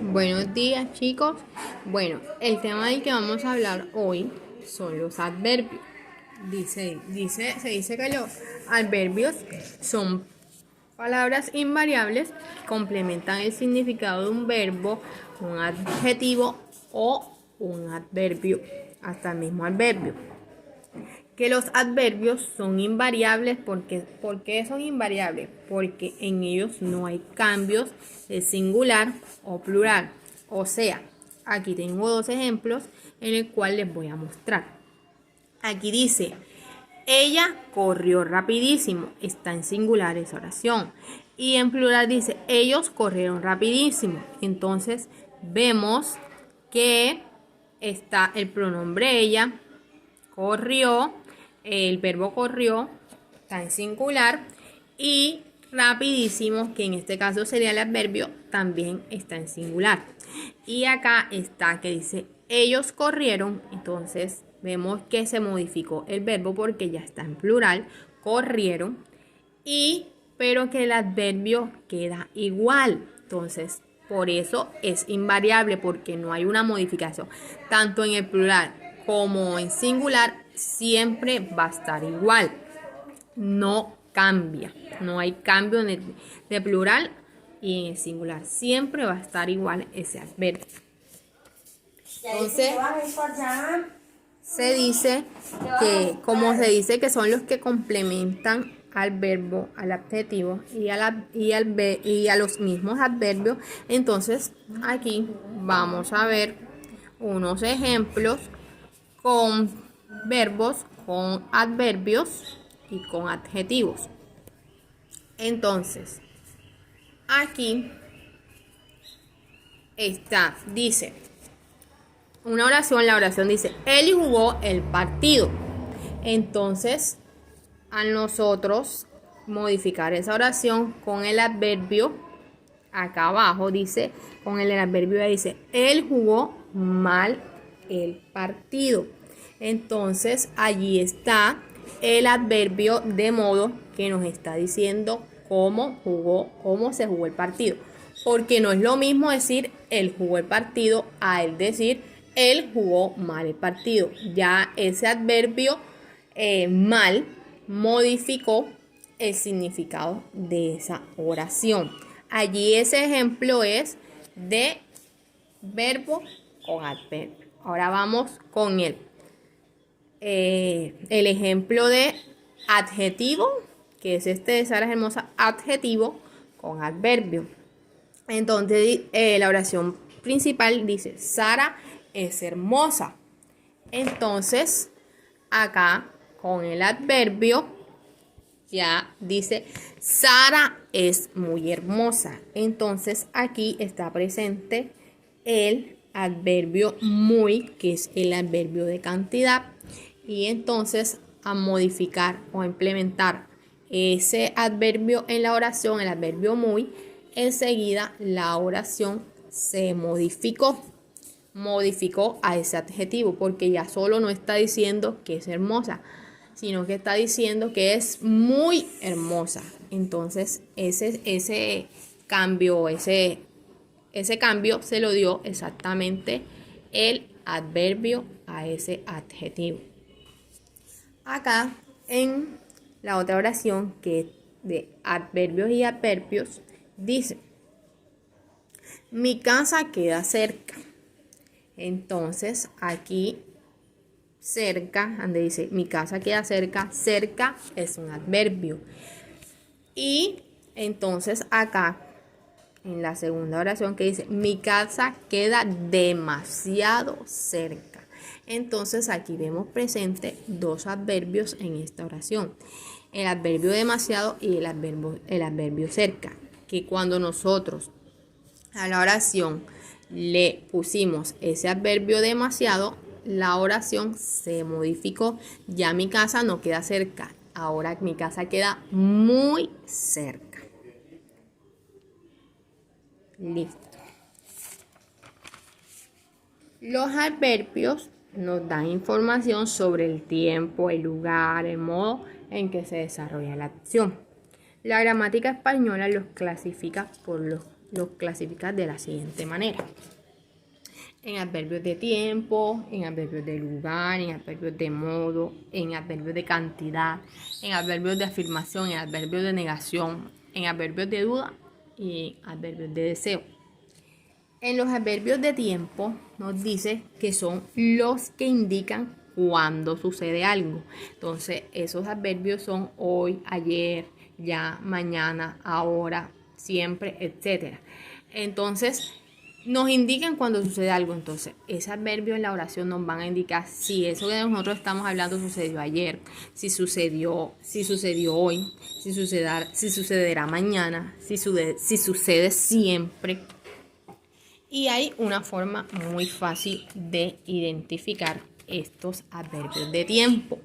Buenos días, chicos. Bueno, el tema del que vamos a hablar hoy son los adverbios. Se dice que los adverbios son palabras invariables que complementan el significado de un verbo, un adjetivo o un adverbio, hasta el mismo adverbio. Que los adverbios son invariables. ¿Por qué son invariables? Porque en ellos no hay cambios de singular o plural. O sea, aquí tengo dos ejemplos en el cual les voy a mostrar. Aquí dice, ella corrió rapidísimo. Está en singular esa oración. Y en plural dice, ellos corrieron rapidísimo. Entonces vemos que está el pronombre ella, corrió, el verbo corrió, está en singular, y rapidísimo, que en este caso sería el adverbio, también está en singular. Y acá está que dice ellos corrieron, entonces vemos que se modificó el verbo porque ya está en plural, corrieron, pero que el adverbio queda igual. Entonces, por eso es invariable, porque no hay una modificación. Tanto en el plural como en singular, siempre va a estar igual. No cambia. No hay cambio en el de plural y en el singular. Siempre va a estar igual ese adverbio. Entonces, se dice como se dice que son los que complementan al verbo, al adjetivo y a los mismos adverbios. Entonces, aquí vamos a ver unos ejemplos con verbos, con adverbios y con adjetivos. Entonces, aquí dice una oración, la oración dice, él jugó el partido. Entonces, a nosotros modificar esa oración con el adverbio, acá abajo dice, con el adverbio dice, él jugó mal el partido. Entonces, allí está el adverbio de modo que nos está diciendo cómo se jugó el partido. Porque no es lo mismo decir él jugó el partido a él decir él jugó mal el partido. Ya ese adverbio mal modificó el significado de esa oración. Allí ese ejemplo es de verbo con adverbio. Ahora vamos con el ejemplo de adjetivo, que es de Sara Hermosa, adjetivo con adverbio. Entonces, la oración principal dice, Sara es hermosa. Entonces, acá con el adverbio ya dice, Sara es muy hermosa. Entonces, aquí está presente el adverbio muy, que es el adverbio de cantidad. Y entonces, a modificar o a implementar ese adverbio en la oración, el adverbio muy, enseguida la oración se modificó a ese adjetivo, porque ya solo no está diciendo que es hermosa, sino que está diciendo que es muy hermosa. Entonces ese cambio se lo dio exactamente el adverbio a ese adjetivo. Acá en la otra oración, que es de adverbios y adverbios, dice, mi casa queda cerca. Entonces aquí cerca, donde dice mi casa queda cerca, cerca es un adverbio. Y entonces acá en la segunda oración que dice mi casa queda demasiado cerca. Entonces aquí vemos presente dos adverbios en esta oración. El adverbio demasiado y el adverbio cerca. Que cuando nosotros a la oración le pusimos ese adverbio demasiado, la oración se modificó. Ya mi casa no queda cerca, ahora mi casa queda muy cerca. Listo. Los adverbios nos dan información sobre el tiempo, el lugar, el modo en que se desarrolla la acción. La gramática española los clasifica por los los clasificas de la siguiente manera. En adverbios de tiempo, en adverbios de lugar, en adverbios de modo, en adverbios de cantidad, en adverbios de afirmación, en adverbios de negación, en adverbios de duda y en adverbios de deseo. En los adverbios de tiempo nos dice que son los que indican cuándo sucede algo. Entonces, esos adverbios son hoy, ayer, ya, mañana, ahora, siempre, etc. Entonces, nos indican cuando sucede algo. Entonces, ese adverbio en la oración nos van a indicar si eso que nosotros estamos hablando sucedió ayer, si sucedió hoy, si sucederá mañana, si sucede siempre. Y hay una forma muy fácil de identificar estos adverbios de tiempo.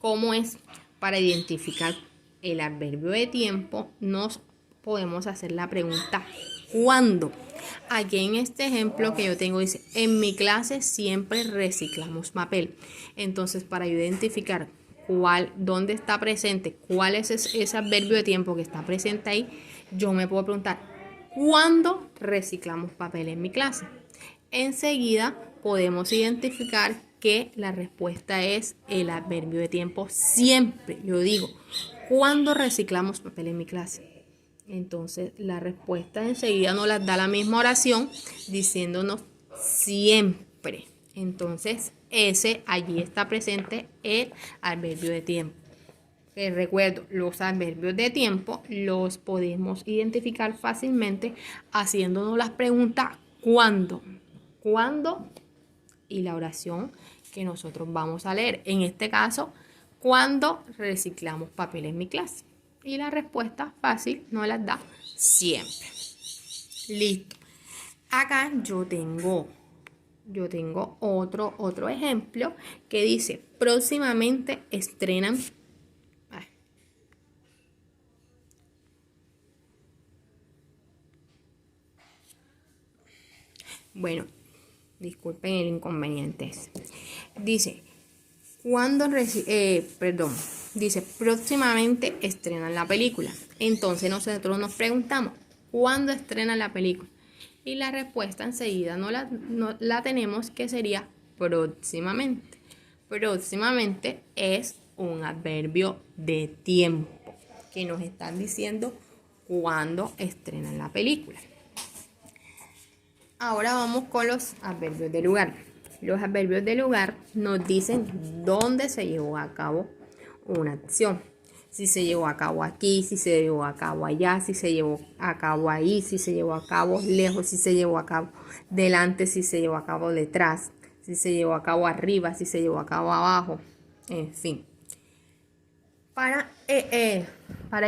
¿Cómo es? Para identificar el adverbio de tiempo, nos podemos hacer la pregunta ¿cuándo? Aquí en este ejemplo que yo tengo dice, en mi clase siempre reciclamos papel. Entonces, para identificar dónde está presente, cuál es ese adverbio de tiempo que está presente ahí, yo me puedo preguntar, ¿cuándo reciclamos papel en mi clase? Enseguida podemos identificar que la respuesta es el adverbio de tiempo siempre. Yo digo, ¿cuándo reciclamos papel en mi clase? Entonces la respuesta enseguida nos la da la misma oración diciéndonos siempre. Entonces allí está presente el adverbio de tiempo. Recuerdo, los adverbios de tiempo los podemos identificar fácilmente haciéndonos las preguntas ¿cuándo? ¿Cuándo? Y la oración que nosotros vamos a leer. En este caso, ¿cuándo reciclamos papel en mi clase? Y la respuesta fácil nos la da siempre. Listo. Acá yo tengo otro ejemplo que dice, próximamente estrenan. Bueno, disculpen el inconveniente. Dice, dice, próximamente estrenan la película. Entonces nosotros nos preguntamos, ¿cuándo estrenan la película? Y la respuesta enseguida no la tenemos, que sería próximamente. Próximamente es un adverbio de tiempo que nos están diciendo cuándo estrenan la película. Ahora vamos con los adverbios de lugar. Los adverbios de lugar nos dicen dónde se llevó a cabo una acción. Si se llevó a cabo aquí, si se llevó a cabo allá, si se llevó a cabo ahí, si se llevó a cabo lejos, si se llevó a cabo delante, si se llevó a cabo detrás, si se llevó a cabo arriba, si se llevó a cabo abajo, en fin. Para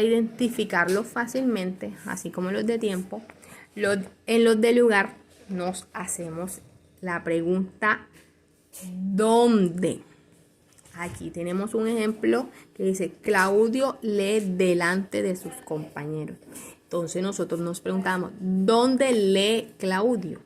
identificarlos fácilmente, así como los de tiempo, en los de lugar nos hacemos la pregunta ¿dónde? Aquí tenemos un ejemplo que dice Claudio lee delante de sus compañeros. Entonces nosotros nos preguntamos ¿dónde lee Claudio?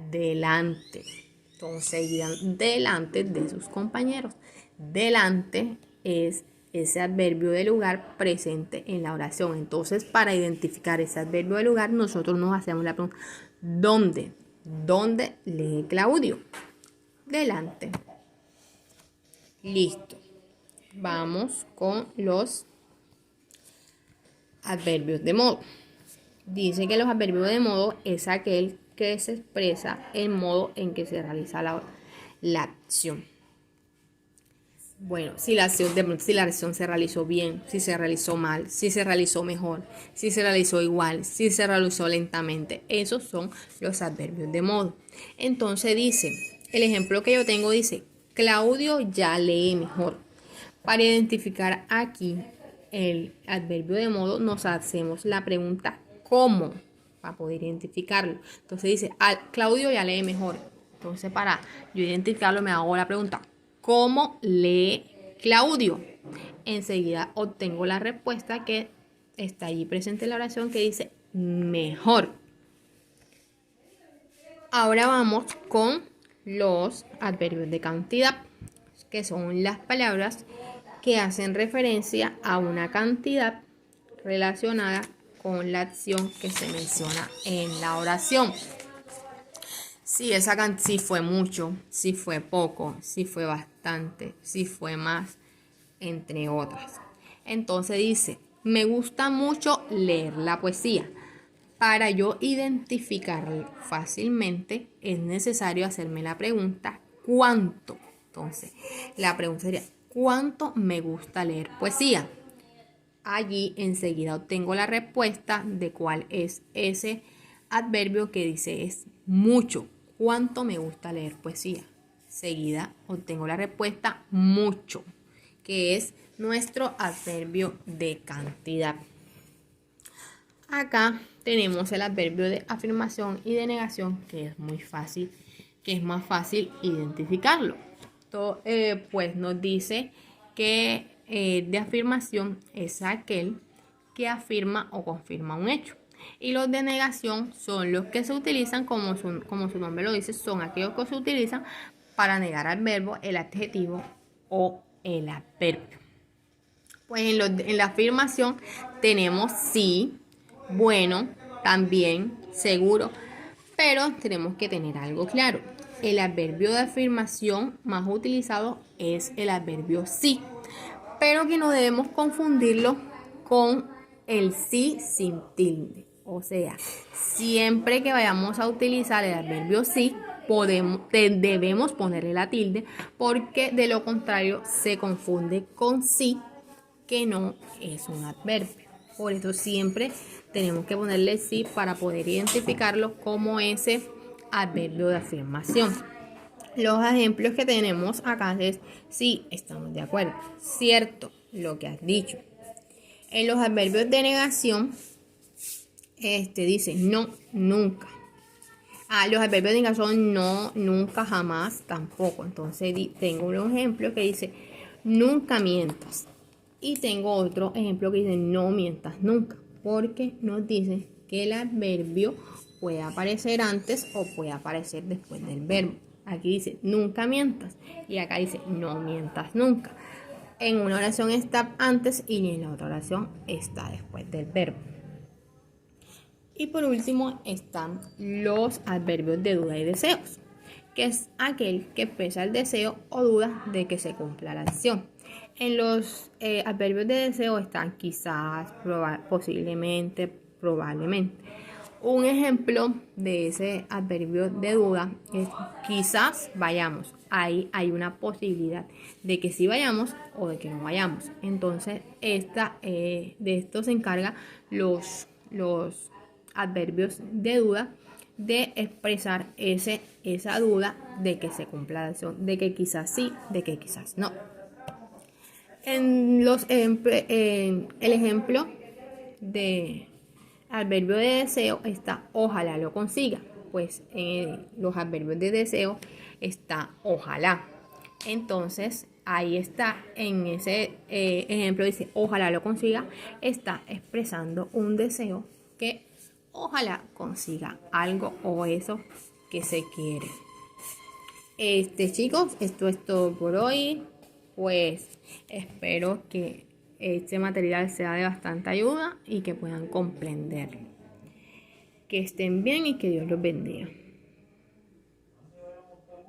Delante. Entonces delante de sus compañeros. Delante es ese adverbio de lugar presente en la oración. Entonces, para identificar ese adverbio de lugar, nosotros nos hacemos la pregunta ¿dónde? ¿Dónde lee Claudio? Delante. Listo. Vamos con los adverbios de modo. Dice que los adverbios de modo es aquel que se expresa el modo en que se realiza la acción. Bueno, si la acción se realizó bien, si se realizó mal, si se realizó mejor, si se realizó igual, si se realizó lentamente. Esos son los adverbios de modo. Entonces dice, el ejemplo que yo tengo dice, Claudio ya lee mejor. Para identificar aquí el adverbio de modo, nos hacemos la pregunta ¿cómo? Para poder identificarlo. Entonces dice, Claudio ya lee mejor. Entonces para yo identificarlo me hago la pregunta ¿cómo lee Claudio? Enseguida obtengo la respuesta que está allí presente en la oración que dice mejor. Ahora vamos con los adverbios de cantidad, que son las palabras que hacen referencia a una cantidad relacionada con la acción que se menciona en la oración. Si fue mucho, si fue poco, si fue bastante, si fue más, entre otras. Entonces dice, me gusta mucho leer la poesía. Para yo identificar fácilmente es necesario hacerme la pregunta ¿cuánto? Entonces, la pregunta sería ¿cuánto me gusta leer poesía? Allí enseguida obtengo la respuesta de cuál es ese adverbio que dice es mucho. ¿Cuánto me gusta leer poesía? Seguida obtengo la respuesta mucho, que es nuestro adverbio de cantidad. Acá tenemos el adverbio de afirmación y de negación, que es muy fácil, que es más fácil identificarlo. Pues nos dice que de afirmación es aquel que afirma o confirma un hecho. Y los de negación son los que se utilizan, como su nombre lo dice, son aquellos que se utilizan para negar al verbo, el adjetivo o el adverbio. Pues en la afirmación tenemos sí, bueno, también, seguro, pero tenemos que tener algo claro. El adverbio de afirmación más utilizado es el adverbio sí, pero que no debemos confundirlo con el sí sin tilde. O sea, siempre que vayamos a utilizar el adverbio sí, debemos ponerle la tilde, porque de lo contrario se confunde con sí, que no es un adverbio. Por eso siempre tenemos que ponerle sí para poder identificarlo como ese adverbio de afirmación. Los ejemplos que tenemos acá es sí, estamos de acuerdo, cierto, lo que has dicho. En los adverbios de negación, dice no, nunca. Los adverbios de negación no, nunca, jamás, tampoco. Entonces tengo un ejemplo que dice nunca mientas. Y tengo otro ejemplo que dice no mientas nunca, porque nos dice que el adverbio puede aparecer antes o puede aparecer después del verbo. Aquí dice nunca mientas y acá dice no mientas nunca. En una oración está antes y en la otra oración está después del verbo. Y por último están los adverbios de duda y deseos, que es aquel que expresa el deseo o duda de que se cumpla la acción. En los adverbios de deseo están quizás, posiblemente, probablemente. Un ejemplo de ese adverbio de duda es quizás vayamos. Ahí hay una posibilidad de que sí vayamos o de que no vayamos. Entonces, de esto se encarga los adverbios de duda, de expresar esa duda de que se cumpla la acción, de que quizás sí, de que quizás no. El ejemplo de adverbio de deseo está ojalá lo consiga. Pues en los adverbios de deseo está ojalá. Entonces ahí está, en ese ejemplo dice ojalá lo consiga, está expresando un deseo que ojalá consiga algo o eso que se quiere. Chicos, esto es todo por hoy. Pues espero que este material sea de bastante ayuda y que puedan comprenderlo. Que estén bien y que Dios los bendiga.